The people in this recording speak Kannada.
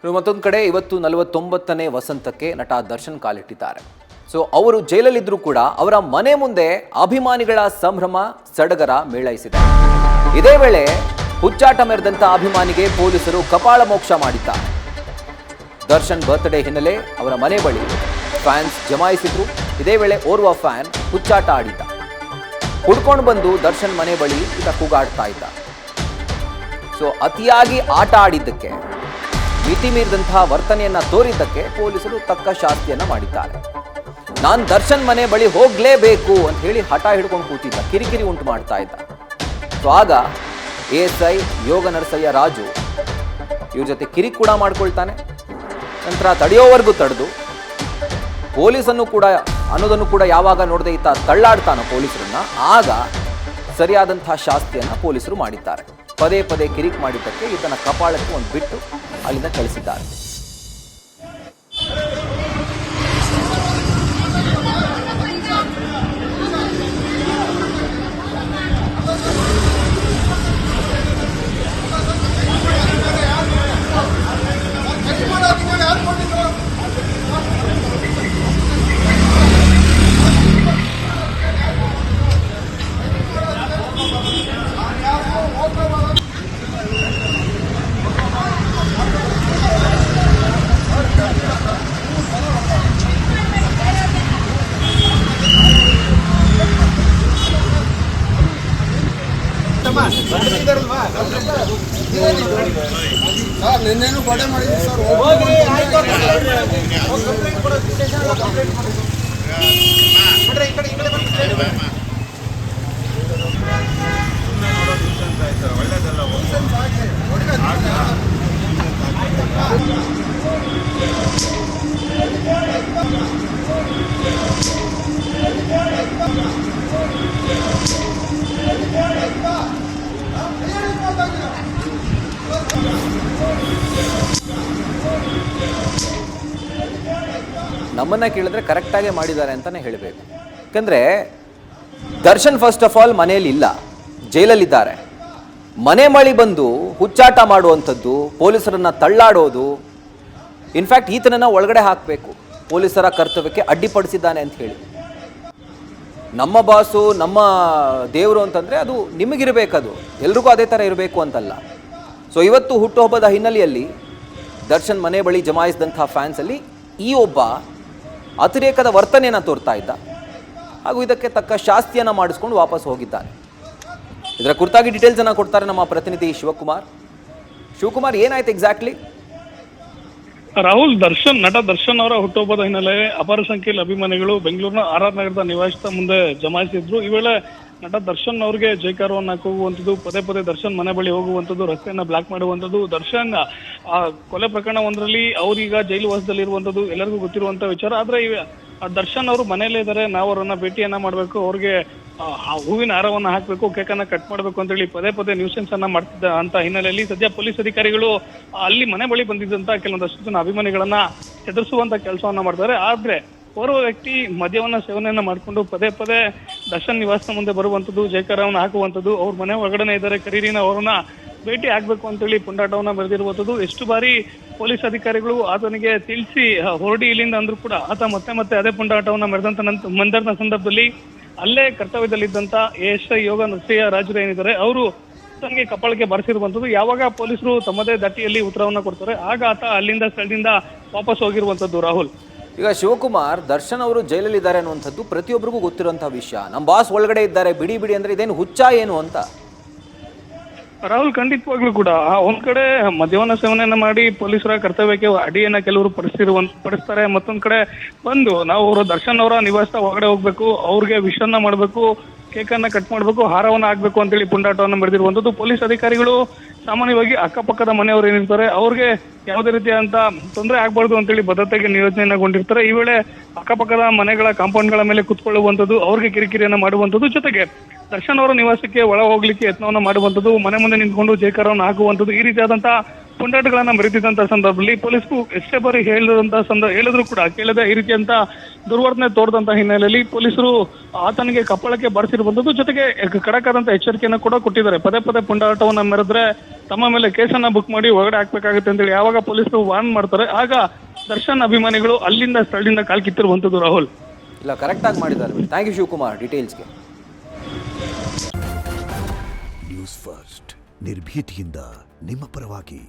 ಮತ್ತೊಂದು ಕಡೆ ಇವತ್ತು 49ನೇ ವಸಂತಕ್ಕೆ ನಟ ದರ್ಶನ್ ಕಾಲಿಟ್ಟಿದ್ದಾರೆ. ಸೊ ಅವರು ಜೈಲಲ್ಲಿದ್ದರೂ ಕೂಡ ಅವರ ಮನೆ ಮುಂದೆ ಅಭಿಮಾನಿಗಳ ಸಂಭ್ರಮ ಸಡಗರ ಮೇಳೈಸಿದೆ. ಇದೇ ವೇಳೆ ಹುಚ್ಚಾಟ ಮೆರೆದಂತ ಅಭಿಮಾನಿಗೆ ಪೊಲೀಸರು ಕಪಾಳ ಮೋಕ್ಷ ಮಾಡಿದ್ದಾರೆ. ದರ್ಶನ್ ಬರ್ತ್ಡೇ ಹಿನ್ನೆಲೆ ಅವರ ಮನೆ ಬಳಿ ಫ್ಯಾನ್ಸ್ ಜಮಾಯಿಸಿದ್ರು. ಇದೇ ವೇಳೆ ಓರ್ವ ಫ್ಯಾನ್ ಹುಚ್ಚಾಟ ಆಡಿದ್ದ. ಕುಡ್ಕೊಂಡು ಬಂದು ದರ್ಶನ್ ಮನೆ ಬಳಿ ಈತ ಕೂಗಾಡ್ತಾ ಇದ್ದ. ಸೊ ಅತಿಯಾಗಿ ಆಟ ಆಡಿದ್ದಕ್ಕೆ, ಮಿತಿ ಮೀರಿದಂತಹ ವರ್ತನೆಯನ್ನ ತೋರಿದ್ದಕ್ಕೆ ಪೊಲೀಸರು ತಕ್ಕ ಶಾಸ್ತಿಯನ್ನ ಮಾಡಿದ್ದಾರೆ. ನಾನು ದರ್ಶನ್ ಮನೆ ಬಳಿ ಹೋಗ್ಲೇಬೇಕು ಅಂತ ಹೇಳಿ ಹಠ ಹಿಡ್ಕೊಂಡು ಕೂತಿದ್ದ, ಕಿರಿಕಿರಿ ಉಂಟು ಮಾಡ್ತಾ ಇದ್ದ. ಸೊ ಆಗ ASI ಯೋಗ ನರಸಯ್ಯ ರಾಜು ಇವ್ರ ಜೊತೆ ಕಿರಿಕ್ ಕೂಡ ಮಾಡ್ಕೊಳ್ತಾನೆ. ನಂತರ ತಡೆಯೋವರೆಗೂ ತಡೆದು ಪೊಲೀಸನ್ನು ಕೂಡ ಅನ್ನೋದನ್ನು ಕೂಡ ಯಾವಾಗ ನೋಡದೆ ಈತ ತಳ್ಳಾಡ್ತಾನೋ ಪೊಲೀಸರನ್ನ, ಆಗ ಸರಿಯಾದಂತಹ ಶಾಸ್ತಿಯನ್ನ ಪೊಲೀಸರು ಮಾಡಿದ್ದಾರೆ. ಪದೇ ಪದೇ ಕಿರಿಕ್ ಮಾಡಿದ್ದಕ್ಕೆ ಈತನ ಕಪಾಳಕ್ಕೆ ಒಂದು ಬಿಟ್ಟು ಅಲ್ಲಿಂದ ಕಳಿಸಿದ್ದಾರೆ. ನಿನ್ನೇನು ಗೋಡೆ ಮಾಡಿದ್ವಿ ಸರ್. ನಮ್ಮನ್ನ ಕೇಳಿದ್ರೆ ಕರೆಕ್ಟಾಗಿ ಮಾಡಿದ್ದಾರೆ ಅಂತಾನೆ ಹೇಳಬೇಕು. ಯಾಕಂದ್ರೆ ದರ್ಶನ್ ಫಸ್ಟ್ ಆಫ್ ಆಲ್ ಮನೆಯಲ್ಲಿ ಇಲ್ಲ, ಜೈಲಲ್ಲಿದ್ದಾರೆ. ಮನೆ ಮಳಿ ಬಂದು ಹುಚ್ಚಾಟ ಮಾಡುವಂಥದ್ದು, ಪೊಲೀಸರನ್ನ ತಳ್ಳಾಡೋದು, ಇನ್ಫ್ಯಾಕ್ಟ್ ಈತನನ್ನ ಒಳಗಡೆ ಹಾಕಬೇಕು, ಪೊಲೀಸರ ಕರ್ತವ್ಯಕ್ಕೆ ಅಡ್ಡಿಪಡಿಸಿದ್ದಾನೆ ಅಂತ ಹೇಳಿ. ನಮ್ಮ ಬಾಸು, ನಮ್ಮ ದೇವರು ಅಂತಂದ್ರೆ ಅದು ನಿಮಗಿರಬೇಕದು, ಎಲ್ರಿಗೂ ಅದೇ ಥರ ಇರಬೇಕು ಅಂತಲ್ಲ. ಸೊ ಇವತ್ತು ಹುಟ್ಟುಹಬ್ಬದ ಹಿನ್ನೆಲೆಯಲ್ಲಿ ದರ್ಶನ್ ಮನೆ ಬಳಿ ಜಮಾಯಿಸಿದಂಥ ಫ್ಯಾನ್ಸಲ್ಲಿ ಈ ಒಬ್ಬ ಅತಿರೇಕದ ವರ್ತನೆಯನ್ನು ತೋರ್ತಾ ಇದ್ದ. ಹಾಗೂ ಇದಕ್ಕೆ ತಕ್ಕ ಶಾಸ್ತಿಯನ್ನು ಮಾಡಿಸ್ಕೊಂಡು ವಾಪಸ್ ಹೋಗಿದ್ದಾನೆ. ಇದರ ಕುರಿತಾಗಿ ಡೀಟೇಲ್ಸ್ ಅನ್ನು ಕೊಡ್ತಾರೆ ನಮ್ಮ ಪ್ರತಿನಿಧಿ ಶಿವಕುಮಾರ್, ಏನಾಯ್ತು ಎಕ್ಸಾಕ್ಟ್ಲಿ? ರಾಹುಲ್, ನಟ ದರ್ಶನ್ ಅವರ ಹುಟ್ಟುಹಬ್ಬದ ಹಿನ್ನೆಲೆ ಅಪಾರ ಸಂಖ್ಯೆಯಲ್ಲಿ ಅಭಿಮಾನಿಗಳು ಬೆಂಗಳೂರಿನ RR ನಗರದ ನಿವಾಸದ ಮುಂದೆ ಜಮಾಯಿಸಿದ್ರು. ಈ ವೇಳೆ ನಟ ದರ್ಶನ್ ಅವರಿಗೆ ಜೈಕಾರವನ್ನು ಹಾಕುವಂಥದ್ದು, ಪದೇ ಪದೇ ದರ್ಶನ್ ಮನೆ ಬಳಿ ಹೋಗುವಂಥದ್ದು, ರಸ್ತೆಯನ್ನ ಬ್ಲಾಕ್ ಮಾಡುವಂಥದ್ದು, ದರ್ಶನ್ ಕೊಲೆ ಪ್ರಕರಣ ಒಂದರಲ್ಲಿ ಅವರೀಗ ಜೈಲು ವಾಸದಲ್ಲಿರುವಂಥದ್ದು ಎಲ್ಲರಿಗೂ ಗೊತ್ತಿರುವಂತ ವಿಚಾರ. ಆದ್ರೆ ದರ್ಶನ್ ಅವರು ಮನೆಯಲ್ಲೇ ಇದ್ದಾರೆ, ನಾವು ಅವರನ್ನ ಭೇಟಿಯನ್ನ ಮಾಡಬೇಕು, ಅವ್ರಿಗೆ ಹೂವಿನ ಹಾರವನ್ನ ಹಾಕಬೇಕು, ಕೇಕನ್ನ ಕಟ್ ಮಾಡಬೇಕು ಅಂತ ಹೇಳಿ ಪದೇ ಪದೇ ನ್ಯೂಸೆನ್ಸ್ ಅನ್ನ ಮಾಡ್ತಿದ್ದ ಅಂತ ಹಿನ್ನೆಲೆಯಲ್ಲಿ ಸದ್ಯ ಪೊಲೀಸ್ ಅಧಿಕಾರಿಗಳು ಅಲ್ಲಿ ಮನೆ ಬಳಿ ಬಂದಿದ್ದಂತ ಕೆಲವೊಂದಷ್ಟು ಜನ ಅಭಿಮಾನಿಗಳನ್ನ ಹೆದರಿಸುವಂತ ಕೆಲಸವನ್ನ ಮಾಡ್ತಾರೆ. ಆದ್ರೆ ಓರ್ವ ವ್ಯಕ್ತಿ ಮದ್ಯವನ್ನ ಸೇವನೆಯನ್ನ ಮಾಡಿಕೊಂಡು ಪದೇ ಪದೇ ದರ್ಶನ್ ನಿವಾಸದ ಮುಂದೆ ಬರುವಂತದ್ದು, ಜೈಕಾರವನ್ನ ಹಾಕುವಂಥದ್ದು, ಅವ್ರ ಮನೆ ಒಳಗಡೆ ಇದ್ದಾರೆ, ಕರೀರಿನ ಅವ್ರನ್ನ ಭೇಟಿ ಆಗ್ಬೇಕು ಅಂತೇಳಿ ಪುಂಡಾಟವನ್ನ ಮೆರೆದಿರುವಂಥದ್ದು. ಎಷ್ಟು ಬಾರಿ ಪೊಲೀಸ್ ಅಧಿಕಾರಿಗಳು ಆತನಿಗೆ ತಿಳಿಸಿ ಹೊರಡಿ ಇಲ್ಲಿಂದ ಅಂದ್ರೂ ಕೂಡ ಆತ ಮತ್ತೆ ಅದೇ ಪುಂಡಾಟವನ್ನ ಮೆರೆದಂತ ಸಂದರ್ಭದಲ್ಲಿ ಅಲ್ಲೇ ಕರ್ತವ್ಯದಲ್ಲಿದ್ದಂತ ASI ಯೋಗ ನರಸಯ್ಯ ರಾಜರು ಏನಿದ್ದಾರೆ ಅವರು ತನಗೆ ಕಪಾಳಕ್ಕೆ ಬಾರಿಸಿರುವಂಥದ್ದು. ಯಾವಾಗ ಪೊಲೀಸರು ತಮ್ಮದೇ ದಾಟಿಯಲ್ಲಿ ಉತ್ತರವನ್ನ ಕೊಡ್ತಾರೆ, ಆಗ ಆತ ಅಲ್ಲಿಂದ ಸ್ಥಳದಿಂದ ವಾಪಸ್ ಹೋಗಿರುವಂಥದ್ದು. ರಾಹುಲ್, ಈಗ ಶಿವಕುಮಾರ್, ದರ್ಶನ್ ಅವರು ಜೈಲಲ್ಲಿದ್ದಾರೆ ಅನ್ನುವಂಥದ್ದು ಪ್ರತಿಯೊಬ್ಬರಿಗೂ ಗೊತ್ತಿರುವಂತಹ ವಿಷಯ. ನಮ್ಮ ಬಾಸ್ ಒಳಗಡೆ ಇದ್ದಾರೆ, ಬಿಡಿ ಅಂದ್ರೆ ಇದೇನು ಹುಚ್ಚ ಏನು ಅಂತ? ರಾಹುಲ್, ಖಂಡಿತವಾಗ್ಲೂ ಕೂಡ ಒಂದ್ ಕಡೆ ಮದ್ಯವನ್ನ ಸೇವನೆಯನ್ನ ಮಾಡಿ ಪೊಲೀಸರ ಕರ್ತವ್ಯಕ್ಕೆ ಅಡಿಯನ್ನ ಕೆಲವರು ಪಡಿಸ್ತಾರೆ. ಮತ್ತೊಂದ್ ಕಡೆ ಬಂದು ನಾವು ಅವರು ದರ್ಶನ್ ಅವರ ನಿವಾಸದ ಒಳಗಡೆ ಹೋಗ್ಬೇಕು, ಅವ್ರಿಗೆ ವಿಷನ್ನ ಮಾಡ್ಬೇಕು, ಕೇಕನ್ನ ಕಟ್ ಮಾಡ್ಬೇಕು, ಹಾರವನ್ನ ಹಾಕ್ಬೇಕು ಅಂತೇಳಿ ಪುಂಡಾಟವನ್ನ ಮೆರೆದಿರುವಂಥದ್ದು. ಪೊಲೀಸ್ ಅಧಿಕಾರಿಗಳು ಸಾಮಾನ್ಯವಾಗಿ ಅಕ್ಕಪಕ್ಕದ ಮನೆಯವರು ಏನಿರ್ತಾರೆ ಅವ್ರಿಗೆ ಯಾವುದೇ ರೀತಿಯಾದಂತ ತೊಂದರೆ ಆಗ್ಬಾರ್ದು ಅಂತೇಳಿ ಭದ್ರತೆಗೆ ನಿಯೋಜನೆಗೊಂಡಿರ್ತಾರೆ. ಈ ವೇಳೆ ಅಕ್ಕಪಕ್ಕದ ಮನೆಗಳ ಕಾಂಪೌಂಡ್ಗಳ ಮೇಲೆ ಕುತ್ಕೊಳ್ಳುವಂಥದ್ದು, ಅವ್ರಿಗೆ ಕಿರಿಕಿರಿಯನ್ನ ಮಾಡುವಂಥದ್ದು, ಜೊತೆಗೆ ದರ್ಶನ್ ಅವರ ನಿವಾಸಕ್ಕೆ ಒಳ ಹೋಗ್ಲಿಕ್ಕೆ ಯತ್ನವನ್ನ ಮಾಡುವಂಥದ್ದು, ಮನೆ ಮುಂದೆ ನಿಂತ್ಕೊಂಡು ಜೈಕಾರವನ್ನು ಹಾಕುವಂಥದ್ದು, ಈ ರೀತಿಯಾದಂತಹ ಪುಂಡಾಟಗಳನ್ನ ಮೆರೆದಿದ್ದಂತ ಸಂದರ್ಭದಲ್ಲಿ ಪೊಲೀಸರು ಎಷ್ಟೇ ಬಾರಿ ಹೇಳಿದ್ರು ಕೂಡ ಕೇಳದೆ ಈ ರೀತಿಯಂತ ದುರ್ವರ್ತನೆ ತೋರಿದಂತ ಹಿನ್ನೆಲೆಯಲ್ಲಿ ಪೊಲೀಸರು ಆತನಿಗೆ ಕಪ್ಪಳಕ್ಕೆ ಬಾರಿಸಿರುವಂತದ್ದು, ಜೊತೆಗೆ ಖಡಕ್ ಆದಂತ ಎಚ್ಚರಿಕೆಯನ್ನು ಕೂಡ ಕೊಟ್ಟಿದ್ದಾರೆ. ಪದೇ ಪದೇ ಪುಂಡಾಟವನ್ನ ಮೆರೆದ್ರೆ ತಮ್ಮ ಮೇಲೆ ಕೇಸನ್ನ ಬುಕ್ ಮಾಡಿ ಒಳಗಡೆ ಹಾಕ್ಬೇಕಾಗುತ್ತೆ ಅಂತೇಳಿ ಯಾವಾಗ ಪೊಲೀಸರು ವಾರ್ನ್ ಮಾಡ್ತಾರೆ, ಆಗ ದರ್ಶನ್ ಅಭಿಮಾನಿಗಳು ಅಲ್ಲಿಂದ ಸ್ಥಳದಿಂದ ಕಾಲ್ಕಿತ್ತಿರುವಂತದ್ದು. ರಾಹುಲ್, ಇಲ್ಲ, ಕರೆಕ್ಟಾಗಿ ಮಾಡಿದ್ದಾರೆ. ಥ್ಯಾಂಕ್ ಯು ಶಿವಕುಮಾರ್ ಡೀಟೇಲ್ಸ್ಗೆ. ನ್ಯೂಸ್ ಫಸ್ಟ್ ನಿರ್ಭೀತಿಯಿಂದ ನಿಮ್ಮ ಪರವಾಗಿ.